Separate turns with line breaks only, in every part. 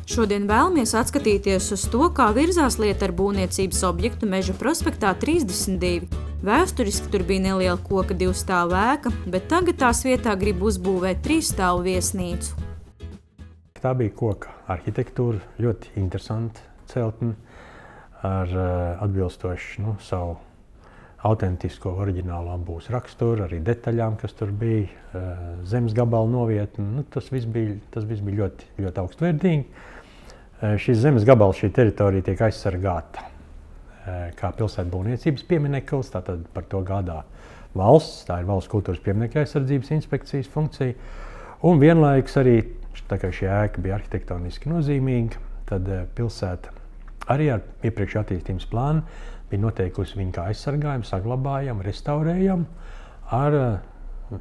Šodien vēlamies atskatīties uz to, kā virzās lieta ar būvniecības objektu Meža prospektā 32. Vēsturiski tur bija neliela koka 2-stāvu ēka, bet tagad tās vietā grib uzbūvēt 3-stāvu viesnīcu.
Tā bija koka arhitektūra, ļoti interesanta celtne ar atbilstošu savu autentisko, oriģinālu apbūves raksturu, arī detaļām, kas tur bija, zemes gabala novietne. Tas viss bija ļoti, ļoti augstvērtīgi. Šis zemes gabals, šī teritorija tiek aizsargāta kā pilsētbūvniecības piemineklis, tātad par to gādā valsts, tā ir valsts kultūras pieminekļa aizsardzības inspekcijas funkcija. Un vienlaikus arī, tā kā šī ēka bija arhitektoniski nozīmīga, tad pilsēta arī ar iepriekš attīstības plānu bija noteikusi viņu kā aizsargājumu, saglabājumu, restaurējumu ar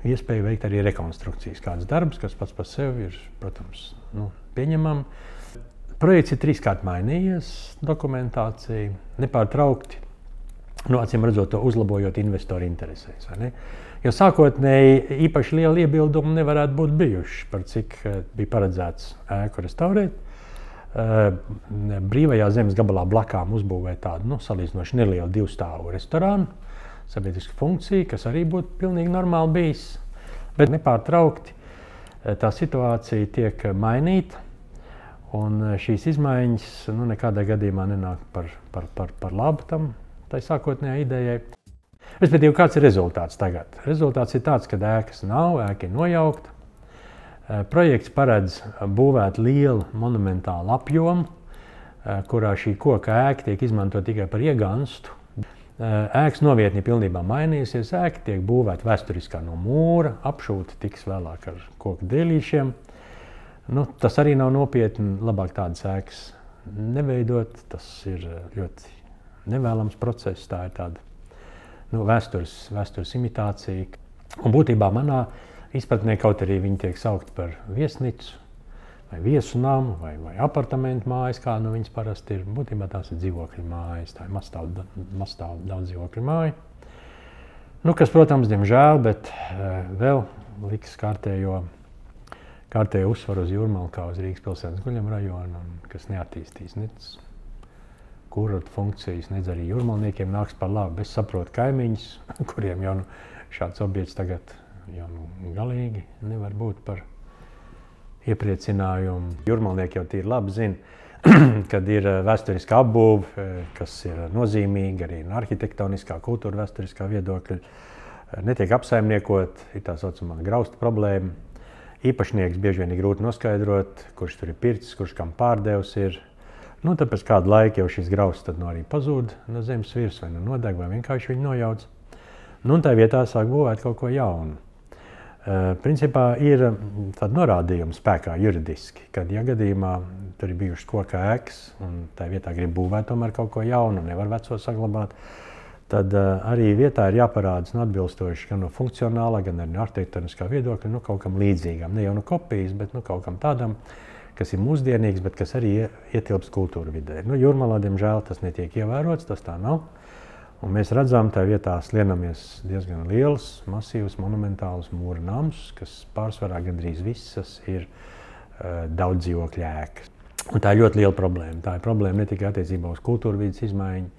iespēju veikt arī rekonstrukcijas kāds darbs, kas pats par sevi ir, protams, pieņemami. Projekts ir 3-kārt mainījies, dokumentācija nepārtraukti, acīm redzot to uzlabojot investoru interesēs. Jo sākotnēji īpaši liela iebilduma nevarētu būt bijuši, par cik bija paredzēts ēku restaurēt. Brīvajā zemes gabalā blakām uzbūvēt tādu salīdzinoši nelielu 2-stāvu restorānu, sabiedrisku funkciju, kas arī būtu pilnīgi normāli bijis. Bet nepārtraukti tā situācija tiek mainīta, un šīs izmaiņas nekādā gadījumā nenāk par labu tai sākotnējai idejai. Respektīvi, kāds ir rezultāts tagad? Rezultāts ir tāds, ka ēkas nav, ēka ir nojaukta. Projekts paredz būvēt lielu monumentālu apjomu, kurā šī koka ēka tiek izmantot tikai par ieganstu. Ēkas novietne pilnībā mainījusies, ēka tiek būvēta vēsturiskā no mūra, apšūta tiks vēlāk ar koku dēlīšiem. Tas arī nav nopietni, labāk tādas ēkas neveidot, tas ir ļoti nevēlams process, tā ir tāda vēstures imitācija. Un būtībā manā izpratnē, kaut arī viņi tiek saukti par viesnīcu, vai viesu namu, vai apartamentu mājas, kā viņas parasti ir. Būtībā tās ir dzīvokļu mājas, tā ir mazstāvu daudz dzīvokļu māja. Kas, protams, diemžēl, bet vēl liks kārtējo uzsvaru uz Jūrmalu kā uz Rīgas pilsētas guļamrajonu, kas neattīstīs nec kurortu funkcijas, nec arī jūrmalniekiem nāks par labu. Es saprotu kaimiņus, kuriem jau šāds objekts tagad jau galīgi nevar būt par iepriecinājumu. Jūrmalnieki jau tīri labi zina, kad ir vēsturiskā apbūve, kas ir nozīmīga arī no arhitektoniskā, kultūra vēsturiskā viedokļa, netiek apsaimniekot, ir tā saucamā graustu problēma. Īpašnieks bieži vien ir grūti noskaidrot, kurš tur ir pircis, kurš kam pārdevs ir. Tad pēc kāda laika jau šis grausts arī pazūd no zemes virs, vai nodeg, vai vienkārši viņu nojauc. Tā vietā sāk būvēt kaut ko jaunu. Principā ir tāda norādījuma spēkā juridiski, kad, ja gadījumā tur ir bijušas koka ēkas, un tā vietā grib būvēt tomēr kaut ko jaunu, nevar veco saglabāt, tad arī vietā ir jāparādas atbilstoši gan no funkcionālā, gan arī no arhitektoniskā viedokļa, kaut kam līdzīgam. Ne jau no kopijas, bet kaut kam tādam, kas ir mūsdienīgs, bet kas arī ietilpst kultūra vidē. Jūrmalā, diemžēl, tas netiek ievērots, tas tā nav. Un mēs redzam, tā vietā slienamies diezgan liels, masīvs, monumentāls mūra nams, kas pārsvarā gandrīz visas ir daudz dzīvokļu ēkas. Un tā ir ļoti liela problēma. Tā ir problēma ne tikai attiecībā uz kultūra vides izmaiņu,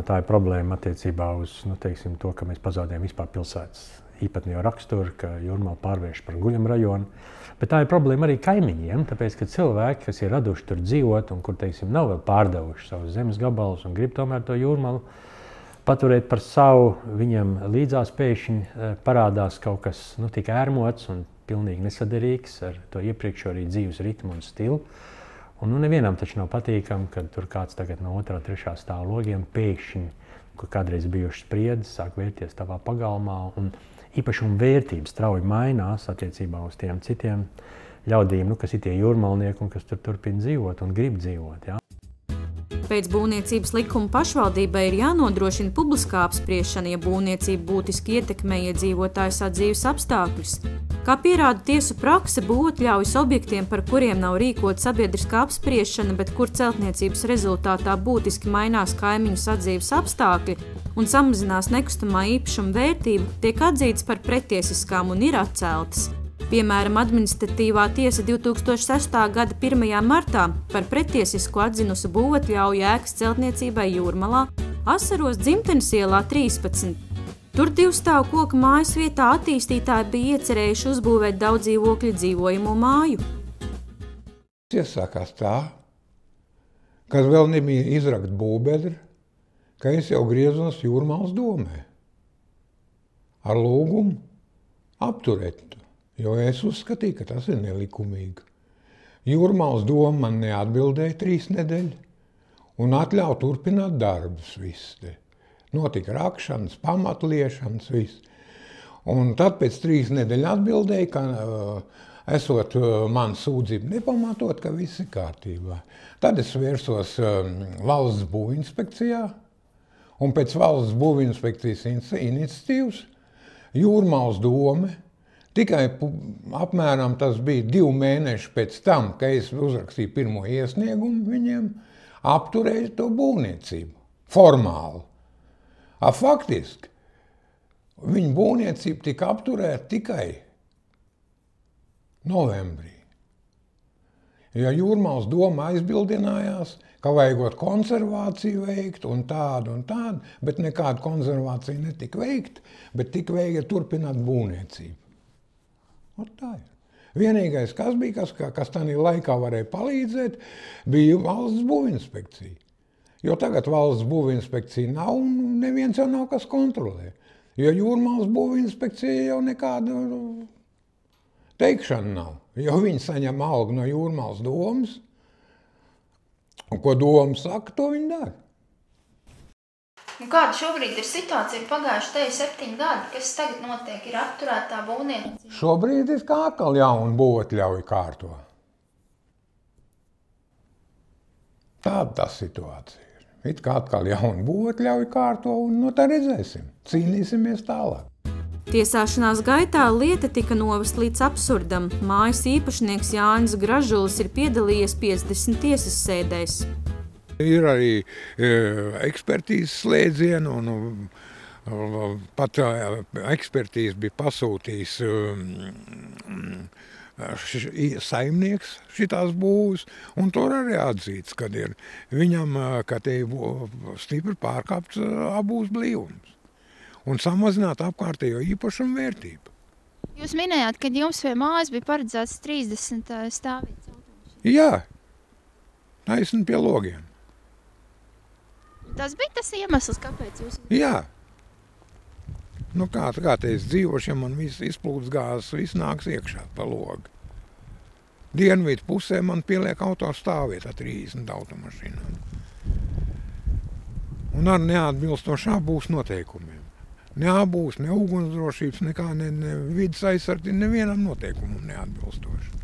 tā ir problēma attiecībā uz to, ka mēs pazaudējam vispār pilsētas īpatnējo raksturu, ka Jūrmala pārvērš par guļamrajonu. Bet tā ir problēma arī kaimiņiem, tāpēc, ka cilvēki, kas ir raduši tur dzīvot un kur, nav vēl pārdevuši savus zemes gabalus un grib tomēr to Jūrmalu paturēt par savu, viņam līdzās pēkšņi parādās kaut kas tik ērmots un pilnīgi nesaderīgs ar to iepriekšējo arī dzīves ritmu un stilu. Un nevienam taču nav patīkami, kad tur kāds tagad no 2., 3. stāva logiem pēkšņi, kur kādreiz bijušas spriedzes, sāk vērties tavā pagalmā, un īpašuma vērtības strauji mainās attiecībā uz tiem citiem ļaudīm, kas ir tie jūrmalnieki un kas tur turpina dzīvot un grib dzīvot. Ja?
Pēc būvniecības likuma pašvaldībai ir jānodrošina publiskā apspriešana, ja būvniecība būtiski ietekmē iedzīvotāju sadzīves apstākļus. Kā pierāda tiesu prakse, būvatļaujas objektiem, par kuriem nav rīkota sabiedriskā apspriešana, bet kur celtniecības rezultātā būtiski mainās kaimiņu sadzīves apstākļi un samazinās nekustamā īpašuma vērtība, tiek atzītas par pretiesiskām un ir atceltas. Piemēram, administratīvā tiesa 2006. gada 1. martā par pretiesisku atzinusi būvatļauju ēkas celtniecībai Jūrmalā, Asaros Dzimtenes ielā 13. Tur 2 stāvu koka mājas vietā attīstītāji bija iecerējuši uzbūvēt daudz dzīvokļu dzīvojamo māju.
Iesākās tā, kad vēl nebija izrakt būvbedri, ka es jau griezos Jūrmalas domē ar lūgumu apturēt to, jo es uzskatīju, ka tas ir nelikumīgi. Jūrmalas doma man neatbildēja 3 nedēļas un atļauj turpināt darbus viss te. Notika rakšanas, pamatliešanas, viss. Un tad pēc 3 nedēļu atbildēja, ka esot man sūdzību nepamatot, ka viss ir kārtībā. Tad es vērsos valsts būvinspekcijā, un pēc valsts būvinspekcijas iniciatīvas Jūrmalas dome tikai apmēram tas bija 2 mēneši pēc tam, kad es uzrakstīju pirmo iesniegumu viņiem, apturēja to būvniecību formāli. Faktiski viņa būvniecība tika apturēta tikai novembrī. Ja Jūrmalas doma aizbildinājās, ka vajagot konservāciju veikt un tādu, bet nekāda konservācija netika veikta, bet tika veikta turpināt būvniecību. Un tā ir. Vienīgais, kas bija, kas tādā laikā varēja palīdzēt, bija valsts būvinspekcija. Jo tagad valsts būvinspekcija nav un neviens jau nav kas kontrolē. Jo Jūrmalas būvinspekcija jau nekāda teikšana nav. Jo viņi saņem algu no Jūrmalas domas, un ko doma saka, to viņi dara.
Un kāda šobrīd ir situācija? Pagājuši te 7 gadi, kas tagad notiek, ir apturētā būvniecība?
Šobrīd ir kā atkal jauna būvatļauju kārto. Tāda tā situācija ir. It kā atkal jauna būvatļauju kārto, un tad redzēsim. Cīnīsimies tālāk.
Tiesāšanās gaitā lieta tika novest līdz absurdam. Mājas īpašnieks Jānis Gražulis ir piedalījies 50 tiesas sēdēs.
Ir arī ekspertīzes slēdzieni, un pat ekspertīze bija pasūtījis saimnieks šitās būvas, un tur arī atzīts, kad ir viņam, ka te stipri pārkāpts abūs blīvums un samazināt apkārtējo īpašumu vērtību.
Jūs minējāt, ka jums pie mājas bija paredzēts 30 stāvītas automašīnas.
Jā, taisni pie logiem.
Tas bija tas iemesls, kāpēc jūs...
Jā. Nu kā te es dzīvošu, ja man viss izplūds gāzes, viss nāks iekšā pa logu. Dienvidu pusē man pieliek auto stāvvietā 30 automašīnām. Un ar neatbilstošā būs noteikumiem. Neabūs, ne ugunsdrošības, nekā, ne vidas aizsardzība, nevienam noteikumam neatbilstoši.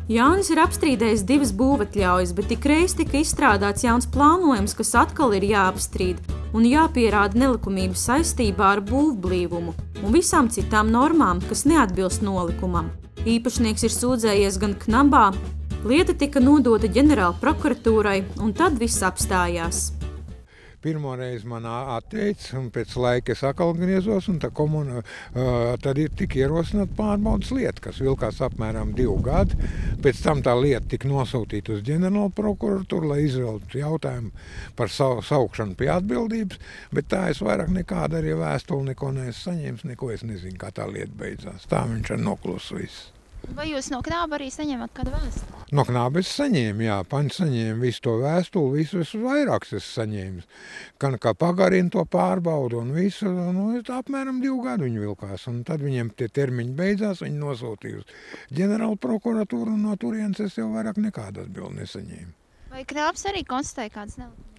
Jānis ir apstrīdējis 2 būvatļaujas, bet tikreiz tika izstrādāts jauns plānojums, kas atkal ir jāapstrīd un jāpierāda nelikumība saistībā ar būvblīvumu un visām citām normām, kas neatbilst nolikumam. Īpašnieks ir sūdzējies gan Knabā, lieta tika nodota ģenerāla prokuratūrai, un tad viss apstājās.
Pirmo reizi man atteica, un pēc laika es atkal griezos, un tad ir tik ierosināta pārbaudas lieta, kas vilkās apmēram 2 gadi. Pēc tam tā lieta tika nosūtīta uz ģenerālu prokuratūru, lai izveltu jautājumu par saukšanu pie atbildības, bet tā es vairāk nekādu arī vēstuli neko neesmu saņēmis, neko es nezinu, kā tā lieta beidzās. Tā viņš ar noklusu viss.
Vai jūs no Knāba arī saņemat kādu vēstuli?
No Knāba es saņēmu, jā. Paņi saņēmu visu to vēstuli, visu vairāks es saņēmu. Kā pagarina to pārbaudu un visu, apmēram 2 gadu viņi vilkās. Un tad viņiem tie termiņi beidzās, viņi nosūtīja uz ģenerālu prokuratūru, un no turienes es jau vairāk nekādu atbildi nesaņēmu.
Vai Knābs arī konstatēja kādas nelikumības?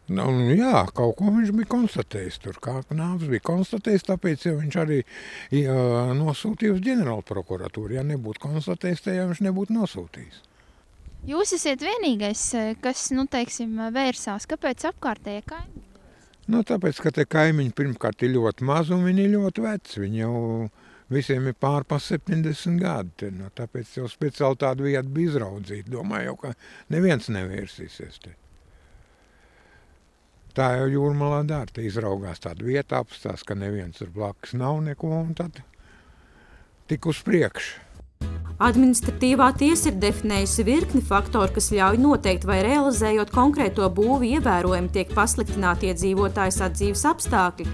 Nu, jā, kaut ko viņš bija konstatējis tur, kā Knābs bija konstatējis, tāpēc jau viņš arī nosūtīja uz ģenerālu prokuratūru. Ja nebūtu konstatējis, tad jau viņš nebūtu nosūtījis.
Jūs esat vienīgais, kas, vērsās. Kāpēc apkārtējie kaimiņi?
Nu, tāpēc, ka te kaimiņi pirmkārt ir ļoti mazi un viņi ir ļoti veci. Viņi jau visiem ir pārpa 70 gadi. Nu, tāpēc jau speciāli tādu vietu bija izraudzīta. Domāju, ka neviens nevērsīsies te. Tā jau Jūrmalā dara, te izraugās tādu vietu, apstās, ka neviens tur blakus nav neko, un tad tik uz priekšu.
Administratīvā tiesa ir definējusi virkni faktoru, kas ļauj noteikt, vai realizējot konkrēto būvi ievērojami tiek pasliktināti iedzīvotājs atdzīves apstākļi.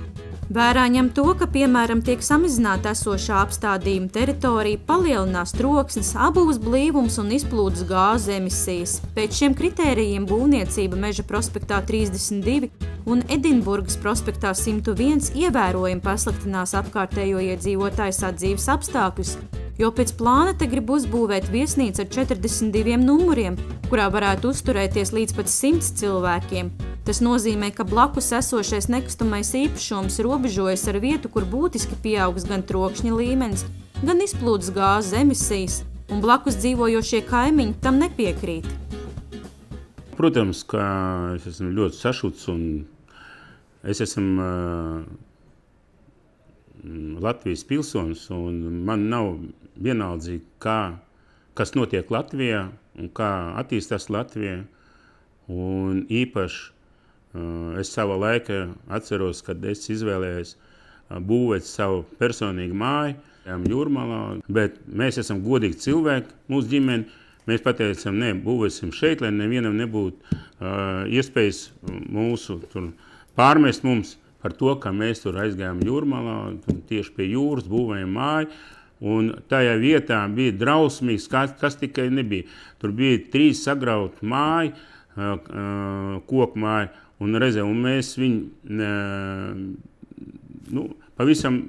Vērā ņem to, ka, piemēram, tiek samazināta esošā apstādījuma teritorija, palielinās troksnis, abūves blīvums un izplūdes gāzu emisijas. Pēc šiem kritērijiem būvniecība Meža prospektā 32 un Edinburgas prospektā 101 ievērojami pasliktinās apkārtējo iedzīvotājs atdzīves apstākļus, jo pēc plāna te grib uzbūvēt viesnīcu ar 42 numuriem, kurā varētu uzturēties līdz pat 100 cilvēkiem. Tas nozīmē, ka blakus esošais nekustamais īpašums robežojas ar vietu, kur būtiski pieaugs gan trokšņa līmenis, gan izplūdes gāzes emisijas, un blakus dzīvojošie kaimiņi tam nepiekrīt.
Protams, ka es esmu ļoti sašuts un es esmu Latvijas pilsonis, un man nav vienaldzīgi, kas notiek Latvijā un kā attīstās Latvijā. Un īpaši es savā laikā atceros, kad es izvēlējos būvēt savu personīgu māju Jūrmalā, bet mēs esam godīgi cilvēki, mūsu ģimeni. Mēs pateicam, ne, būvēsim šeit, lai nevienam nebūtu iespējas mūsu tur pārmest mums par to, ka mēs tur aizgājām Jūrmalā, tieši pie jūras būvējam māju. Un tajā vietā bija drausmīgs, kas tikai nebija. Tur bija 3 sagrautu māju, koku māju, un mēs viņu pavisam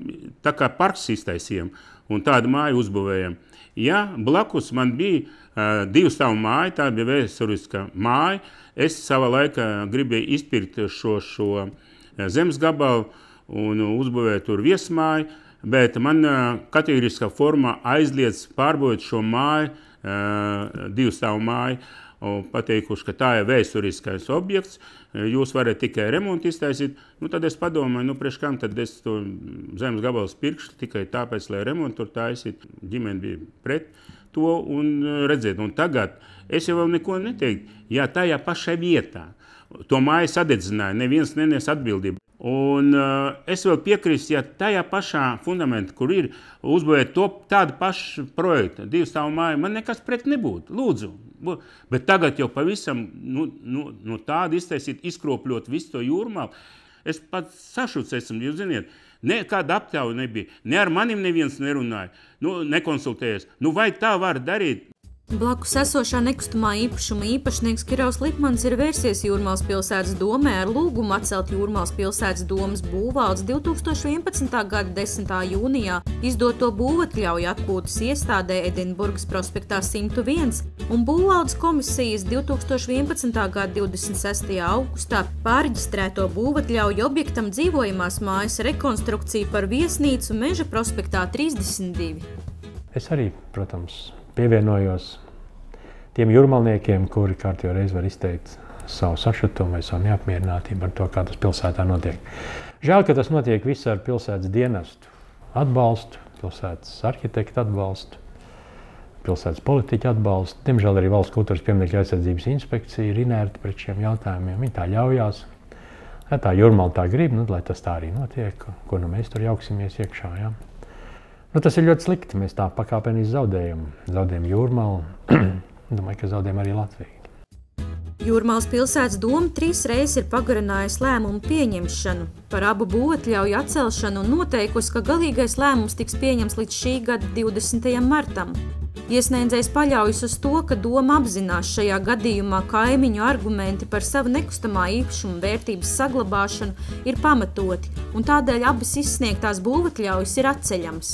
tā kā parks iztaisījām un tādu māju uzbūvējām. Ja blakus man bija 2 stāvu māja, tā bija vēsturiska māja, es savā laikā gribēju izpirkt šo zemes gabalu un uzbūvēt tur viesmāju, bet man kategoriskā formā aizliedz pārbūvēt šo māju, 2 stāvu māju, pateikuši, ka tā ir vēsturiskais objekts, jūs varat tikai remontu iztaisīt. Tad es padomāju, priekš kam tad es to zemes gabalu pirkšu tikai tāpēc, lai remontu tur taisīt. Ģimene bija pret to un redzēt. Un tagad es jau vēl neko neteiktu. Ja tajā pašā vietā to māju sadedzināja, neviens nenies atbildību. Un es vēl piekrīstu, ja tajā pašā fundamentā, kur ir uzbūvēt tādu pašu projektu, 2 stāvu māju, man nekas pret nebūtu, lūdzu. Bet tagad jau pavisam tādu iztaisīt, izkropļot visu to Jūrmalu. Es pats sašuts esmu, jūs ziniet, nekāda aptauja nebija, ne ar manim neviens nerunāja, nekonsultējies. Vai tā var darīt?
Blakus esošā nekustamā īpašuma īpašnieks Kirovs Litmans ir vērsies Jūrmales pilsētas domē ar lūgumu atcelt Jūrmales pilsētas domas būvvaldes 2011. gada 10. jūnijā izdoto būvatļauju atpūtas iestādē Edinburgas prospektā 101 un būvvaldes komisijas 2011. gada 26. augustā pārreģistrēto būvatļauju objektam dzīvojamās mājas rekonstrukciju par viesnīcu Meža prospektā 32.
Es arī, protams, pievienojos tiem jūrmalniekiem, kuri kārtējo reizi var izteikt savu sašutumu vai savu neapmierinātību ar to, kā tas pilsētā notiek. Žēl, ka tas notiek viss ar pilsētas dienestu atbalstu, pilsētas arhitektu atbalstu, pilsētas politiķu atbalstu. Diemžēl arī Valsts kultūras pieminekļu aizsardzības inspekcija ir inerti pret šiem jautājumiem. Viņi tā ļaujās. Ja tā Jūrmala tā grib, lai tas tā arī notiek, ko mēs tur jauksimies iekšā. Ja? Tas ir ļoti slikti. Mēs tā pakāpeniski zaudējam Jūrmalu. Domāju, ka zaudējam arī Latviju.
Jūrmales pilsētas doma 3 reizes ir pagarinājusi lēmumu pieņemšanu par abu būvatļauju atcelšanu un noteikusi, ka galīgais lēmums tiks pieņems līdz šī gada 20. martam. Iesniedzējs paļaujas uz to, ka doma apzinās šajā gadījumā kaimiņu argumenti par savu nekustamā īpašuma vērtības saglabāšanu ir pamatoti, un tādēļ abas izsniegtās būvatļaujas ir atceļamas.